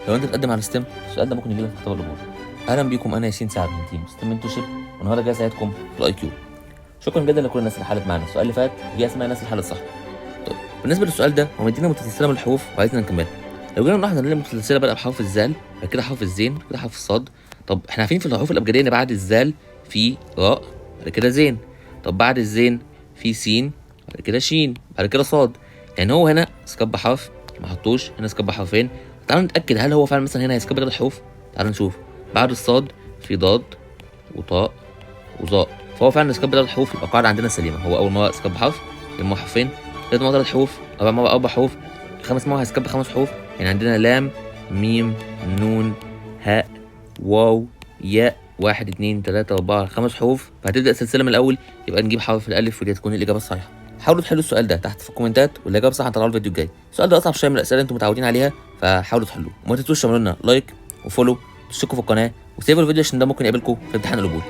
لو انت بتقدم على ستيم السؤال ده ممكن يجي لك في اختبار القبول. اهلا بيكم، انا ياسين سعد من تيم ستيم منتورشيب، والنهارده جاي اساعدكم في الاي كيو. شكرا جدا لكل الناس اللي حلت معانا السؤال اللي فات، دي اسماء الناس اللي حلت صح. طيب بالنسبه للسؤال ده هو مدينا متسلسله من الحروف وعايزنا نكملها. لو جينا نلاحظ ان المتسلسله بدأ بحرف الزال، بعد كده حرف الزين، بعد كده حرف الصاد. طب احنا عارفين في الحروف الابجديه ان بعد الزال في راء، بعد كده زين. طب بعد الزين في سين، بعد كده شين، بعد كده صاد. يعني هو هنا سكب حرف ما حطوش، هنا سكب حرفين. تعالوا نتاكد هل هو فعلا مثلا هنا هيسكب 3 حروف. تعالوا نشوف. بعد الصاد في ضاد وطاء وظاء، فهو فعلا سكب 3 حروف، يبقى القاعده عندنا سليمه. هو اول مره سكب حرف، يبقى حرفين، ثالث مره 3 حروف، رابع مره 4 حروف، خامس مره هيسكب 5 حروف. يعني عندنا لام، ميم، نون، هاء، واو، ياء، 1 2 3 4 5 حروف. فهتبدا السلسله من الاول، يبقى نجيب حرف الالف ودي هتكون الاجابه الصحيحه. حاولوا تحلوا السؤال ده تحت في الكومنتات، والاجابه صح هنطلعها الفيديو الجاي. السؤال ده اصعب شويه من الاسئله اللي انتم متعودين عليها، فحاولوا تحلوه. وما تنسوش تعملوا لنا لايك وفولو، تشتركوا في القناه وسيبوا الفيديو عشان ده ممكن يقابلكم في امتحان القبول.